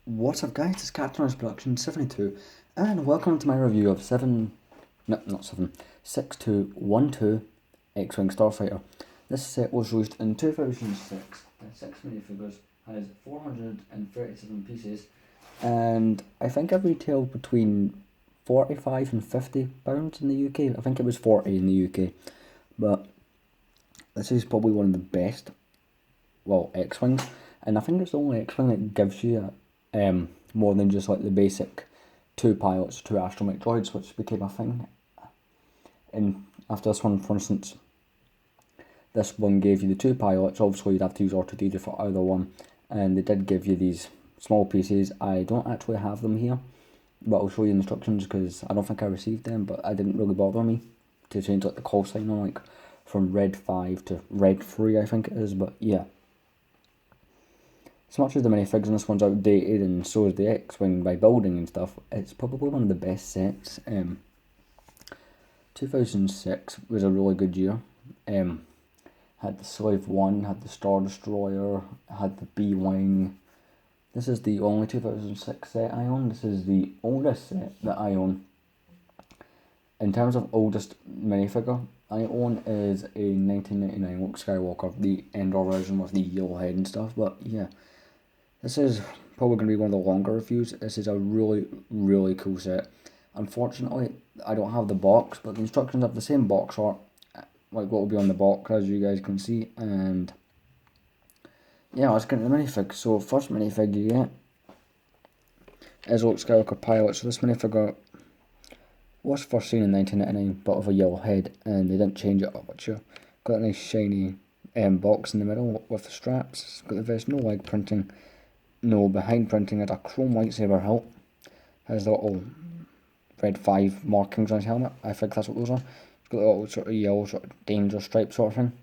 What's up guys, it's Captain Production 72 and welcome to my review of 6212 X-Wing Starfighter. This set was released in 2006, has 6 minifigures, has 437 pieces, and I think it retailed between 45 and 50 pounds in the UK. I think it was 40 in the UK, but this is probably one of the best, X-Wings, and I think it's the only X-Wing that gives you more than just like the basic 2 pilots, 2 astromech droids, which became a thing. And after this one, for instance, this one gave you the 2 pilots. Obviously you'd have to use R2D2 for either one, and they did give you these small pieces. I don't actually have them here, but I'll show you the instructions because I don't think I received them, but I didn't really bother me to change like the call sign on, like from red 5 to red 3 I think it is. But yeah, as much as the minifigs in this one's outdated and so is the X-Wing by building and stuff, it's probably one of the best sets. 2006 was a really good year. Had the Slave 1, had the Star Destroyer, had the B-Wing. This is the only 2006 set I own. This is the oldest set that I own. In terms of oldest minifigure I own is a 1999 Luke Skywalker, the Endor version with the yellow head and stuff, but yeah. This is probably going to be one of the longer reviews. This is a really, really cool set. Unfortunately, I don't have the box, but the instructions have the same box art, like what will be on the box, as you guys can see. And yeah, let's get into the minifig. So, first minifig you get is Luke Skywalker Pilot. So this minifigure was first seen in 1999, but with a yellow head, and they didn't change it up much. Got a nice shiny box in the middle with the straps. It's got the vest, no leg printing. No behind printing, had a chrome lightsaber hilt, has the little red 5 markings on his helmet. I think that's what those are. It's got the little sort of yellow sort of danger stripe sort of thing.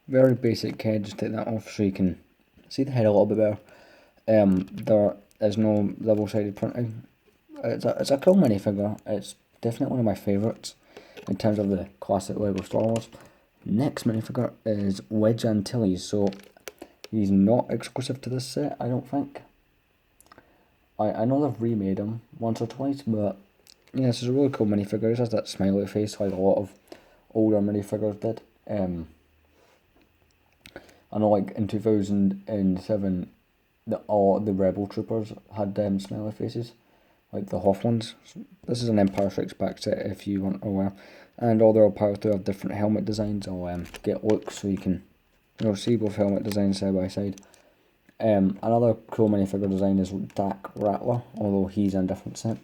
Very basic head, just take that off so you can see the head a little bit better. There is no double-sided printing. It's a cool minifigure. It's definitely one of my favourites in terms of the classic Lego Star Wars. Next minifigure is Wedge Antilles. So he's not exclusive to this set, I don't think. I know they've remade him once or twice, but yeah, this is a really cool minifigure. He has that smiley face like a lot of older minifigures did. I know like in 2007, all the Rebel Troopers had smiley faces, like the Hoth ones. This is an Empire Strikes Back set if you weren't aware. And all their pilots do have different helmet designs. I'll get looks so you can see both helmet designs side by side. Another cool minifigure design is Dak Rattler, although he's in a different set.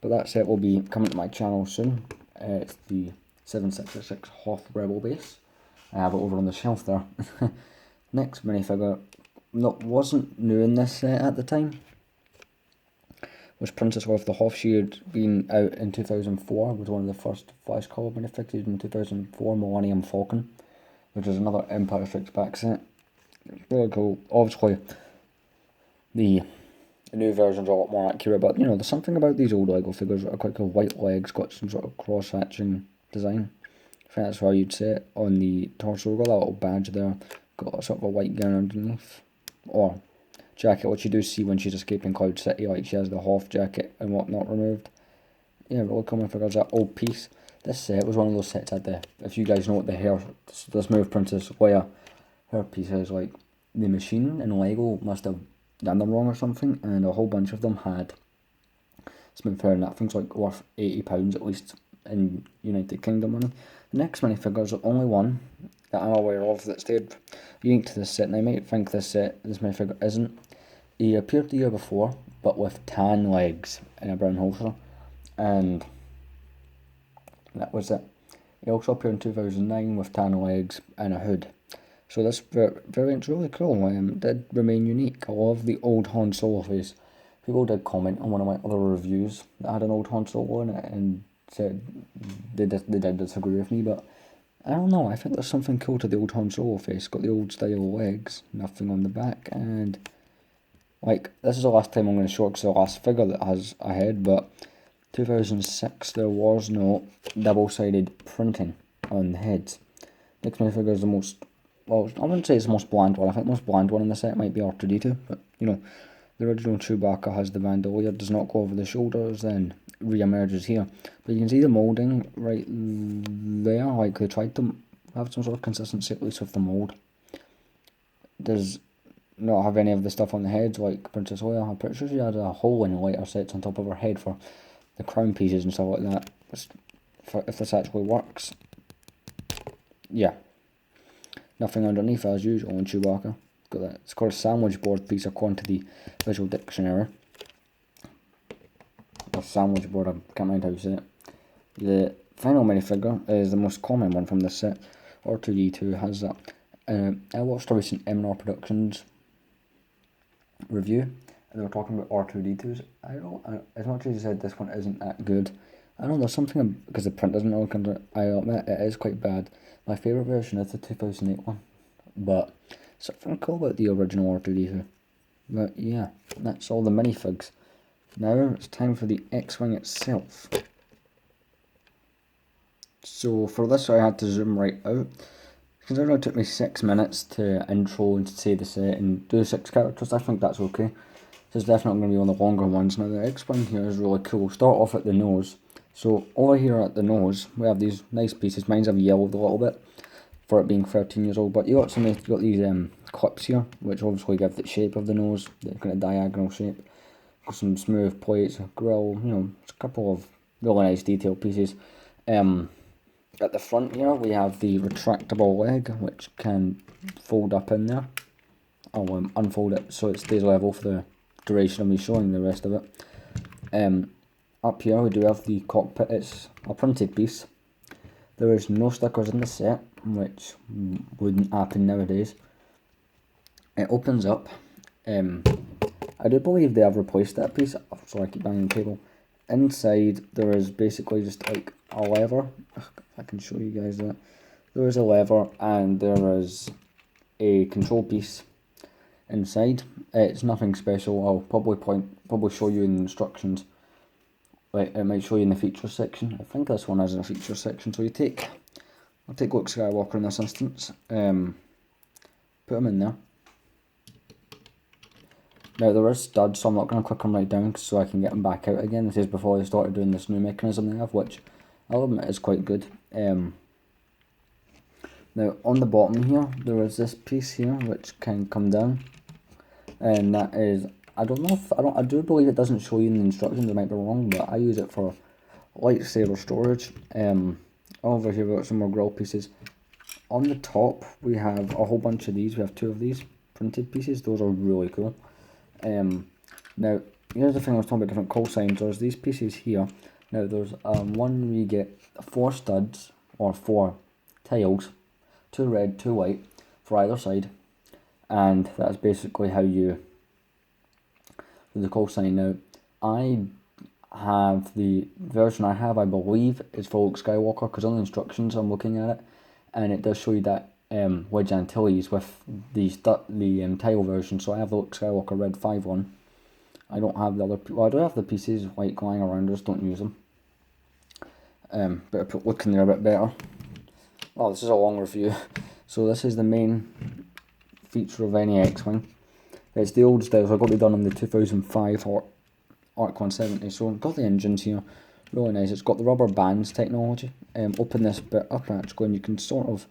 But that set will be coming to my channel soon. It's the 766 Hoth Rebel base. I have it over on the shelf there. Next minifigure that wasn't new in this set at the time was Princess with the Hoth. She had been out in 2004, was one of the first Flash Color minifigures in 2004, Millennium Falcon, which is another Empire Strikes Back set. Really cool. Obviously, the new version's a lot more accurate, but there's something about these old Lego figures that are quite cool. White legs, got some sort of cross-hatching design. I think that's how you'd say it on the torso. Got that little badge there. Got a sort of a white gown underneath. Or jacket, which you do see when she's escaping Cloud City, like she has the Hoth jacket and whatnot removed. Yeah, really cool figures. That old piece. This set was one of those sets at the, if you guys know what the hair, this move Princess Leia, her piece is like the machine and Lego must have done them wrong or something, and a whole bunch of them had smooth hair, and that thing's like worth £80 at least in United Kingdom money. The next minifigure is the only one that I'm aware of that stayed unique to this set, and I might think this minifigure isn't. He appeared the year before, but with tan legs in a brown holster, and that was it. He also appeared in 2009 with tan legs and a hood. So this variant's really cool. Did remain unique. I love the old Han Solo face. People did comment on one of my other reviews that had an old Han Solo in it and said they did disagree with me, but I don't know. I think there's something cool to the old Han Solo face. Got the old style legs, nothing on the back, and like this is the last time I'm going to show it because the last figure that has a head, but 2006 there was no double-sided printing on the heads. Next minifigure is the most, well, I wouldn't say it's the most bland one. I think the most bland one in the set might be R2D2, but The original Chewbacca has the bandolier, does not go over the shoulders, then re-emerges here. But you can see the moulding right there, like they tried to have some sort of consistency, at least with the mould. Does not have any of the stuff on the heads like Princess Leia. I'm pretty sure she had a hole in the lighter sets on top of her head for the crown pieces and stuff like that. If this actually works. Yeah. Nothing underneath as usual in Chewbacca. Got that. It's called a sandwich board piece according to the visual dictionary. A sandwich board, I can't mind how you say it. The final minifigure is the most common one from this set. R2D2 has that. I watched a recent MNR Productions review, and they were talking about R2D2s. As much as you said this one isn't that good, I know there's something, because the print doesn't look under it, I admit it is quite bad. My favourite version is the 2008 one, but something cool about the original R2D2. But yeah, that's all the minifigs. Now it's time for the Xwing itself. So for this I had to zoom right out. Considering it took me 6 minutes to intro and to say the set and do 6 characters, I think that's okay. This is definitely going to be one of the longer ones. Now the X-Wing here is really cool. We'll start off at the nose. So over here at the nose, we have these nice pieces. Mine's have yellowed a little bit for it being 13 years old. But you got these clips here, which obviously give the shape of the nose, the kind of diagonal shape. Got some smooth plates, a grill, a couple of really nice detailed pieces. At the front here, we have the retractable leg, which can fold up in there. I'll unfold it so it stays level for the duration of me showing the rest of it. Up here, we do have the cockpit. It's a printed piece. There is no stickers in the set, which wouldn't happen nowadays. It opens up. I do believe they have replaced that piece, so I keep banging the table. Inside, there is basically just like a lever. If I can show you guys that. There is a lever and there is a control piece inside. It's nothing special. I'll probably show you in the instructions. Like, it might show you in the features section. I think this one has a features section. So I'll take Luke Skywalker in this instance. Put him in there. Now there is studs, so I'm not going to click them right down so I can get them back out again. This is before they started doing this new mechanism they have, which I'll admit is quite good. Now on the bottom here, there is this piece here which can come down, and that is, I do believe it doesn't show you in the instructions, I might be wrong, but I use it for lightsaber storage. Over here we've got some more grill pieces. On the top we have a whole bunch of these. We have 2 of these printed pieces. Those are really cool. Now here's the thing I was talking about different call signs. There's these pieces here. Now there's one where you get 4 studs or 4 tiles, 2 red, 2 white for either side, and that's basically how you do the call sign. Now I have the version I have, I believe, is for Luke Skywalker, because on the instructions I'm looking at it, and it does show you that wedge antilles with the tile version. So I have the Luke Skywalker red 5 one. I don't have the other. Well, I do have the pieces like lying around. I just don't use them. But I put Luke in there a bit better. Oh, this is a long review. So this is the main feature of any X-Wing. It's the old style, so I got it done on the 2005 Arc 170. So I've got the engines here, really nice. It's got the rubber bands technology. Open this bit up actually, and you can sort of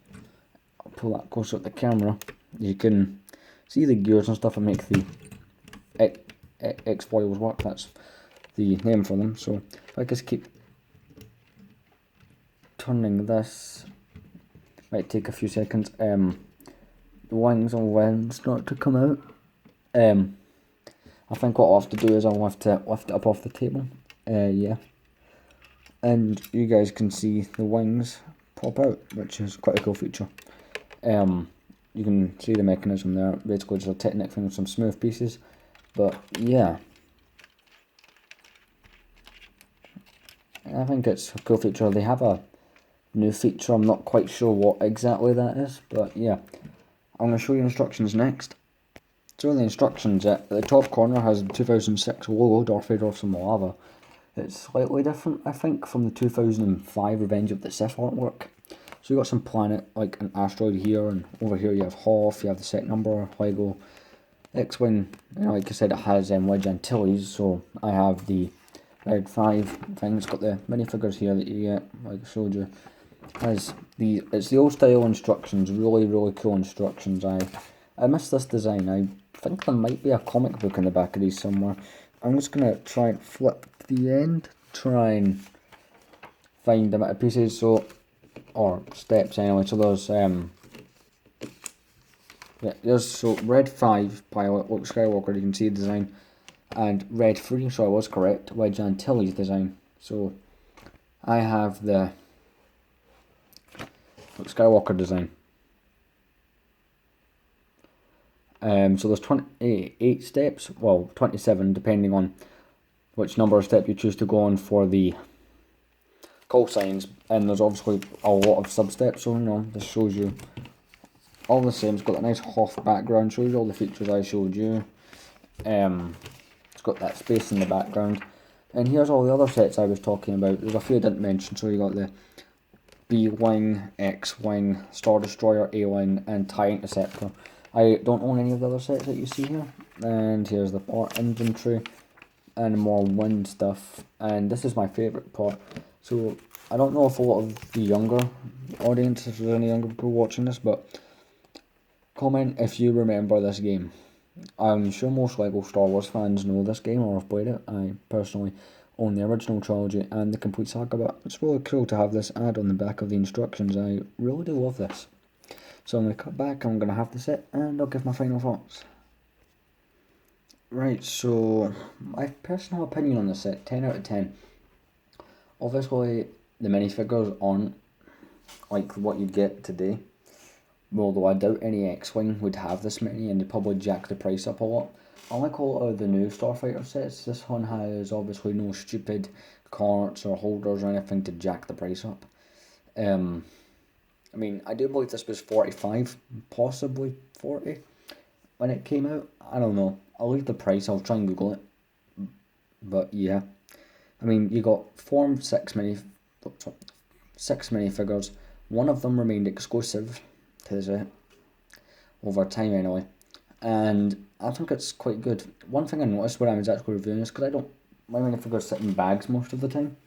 pull that closer at the camera. You can see the gears and stuff and make the X-foils work. That's the name for them. So if I just keep turning this, might take a few seconds. The wings will then start to come out. I think what I'll have to do is I'll have to lift it up off the table. Yeah. And you guys can see the wings pop out, which is quite a cool feature. You can see the mechanism there. Basically just a Technic thing with some smooth pieces. But yeah, I think it's a cool feature. They have a new feature, I'm not quite sure what exactly that is, but yeah. I'm going to show you instructions next. So the instructions, at the top corner has the 2006 logo, Darth Vader off some lava. It's slightly different, I think, from the 2005 Revenge of the Sith artwork. So you got some planet, like an asteroid here, and over here you have Hoth, you have the set number, Lego, Xwing, like I said, it has wedge antilles, so I have the Red 5 thing. It's got the minifigures here that you get, like I showed you. It's the old style instructions, really cool instructions. I miss this design. I think there might be a comic book in the back of these somewhere. I'm just gonna try and flip the end, try and find them at pieces, so, or steps anyway. So there's yeah, there's so Red 5 pilot Luke Skywalker, you can see the design, and Red 3, so I was correct, wedge antilles design. So I have the Luke Skywalker design. So there's 28 steps, well 27 depending on which number of step you choose to go on for the call signs, and there's obviously a lot of sub-steps, so this shows you all the same. It's got a nice Hoth background, shows you all the features I showed you. It's got that space in the background, and here's all the other sets I was talking about. There's a few I didn't mention, so you got the B-Wing, X-Wing, Star Destroyer, A-Wing, and TIE Interceptor. I don't own any of the other sets that you see here. And here's the part inventory and more wind stuff. And this is my favourite part. So I don't know if a lot of the younger audience, if there's any younger people watching this, but comment if you remember this game. I'm sure most LEGO Star Wars fans know this game or have played it. I personally own the original trilogy and the complete saga, but it's really cool to have this ad on the back of the instructions. I really do love this. So I'm going to cut back, I'm going to have the set, and I'll give my final thoughts. Right, so my personal opinion on the set, 10 out of 10. Obviously, the minifigures aren't like what you'd get today. Although I doubt any X-Wing would have this many, and they probably jack the price up a lot. Unlike a lot of the new Starfighter sets, this one has obviously no stupid carts or holders or anything to jack the price up. I mean, I do believe this was 45, possibly 40, when it came out. I don't know. I'll leave the price, I'll try and Google it. But yeah. I mean, you got six minifigures. One of them remained exclusive to the set, over time anyway. And I think it's quite good. One thing I noticed when I was actually reviewing this, because my minifigures sit in bags most of the time.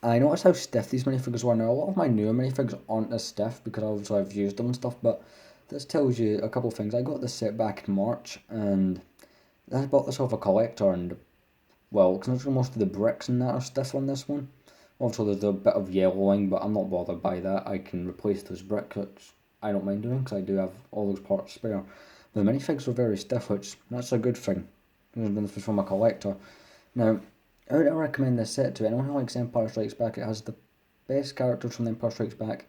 I noticed how stiff these minifigures were. Now, a lot of my newer minifigs aren't as stiff because obviously I've used them and stuff, but this tells you a couple of things. I got this set back in March, and I bought this off a collector, and, well, considering most of the bricks and that are stiff on this one. Also, there's a bit of yellowing, but I'm not bothered by that. I can replace those bricks, which I don't mind doing, because I do have all those parts spare. But the minifigs were very stiff, which, that's a good thing. This was from a collector. Now, I would recommend this set to anyone who likes Empire Strikes Back. It has the best characters from the Empire Strikes Back.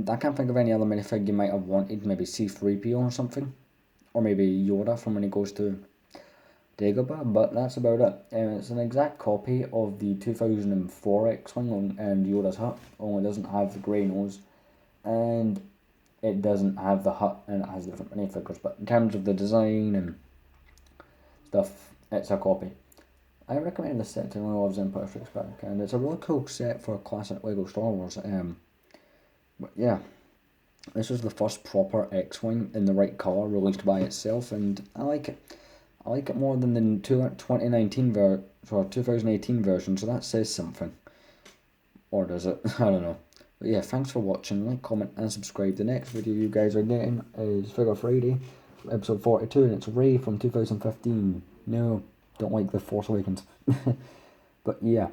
I can't think of any other minifig you might have wanted, maybe C-3PO or something. Or maybe Yoda from when he goes to Dagobah, but that's about it. It's an exact copy of the 2004 X-Wing and Yoda's hut, only it doesn't have the grey nose, and it doesn't have the hut, and it has different minifigures, but in terms of the design and stuff, it's a copy. I recommend this set to anyone who loves Empire Strikes Back, and it's a really cool set for classic LEGO Star Wars. But yeah, this is the first proper X-Wing in the right colour released by itself, and I like it. I like it more than the 2018 version, so that says something. Or does it? I don't know. But yeah, thanks for watching. Like, comment, and subscribe. The next video you guys are getting is Figure Friday, episode 42, and it's Rey from 2015. No, don't like The Force Awakens. But yeah,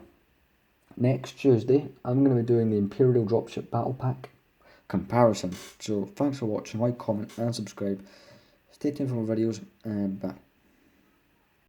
next Tuesday, I'm going to be doing the Imperial Dropship Battle Pack comparison. So thanks for watching. Like, comment, and subscribe. Stay tuned for more videos, and bye.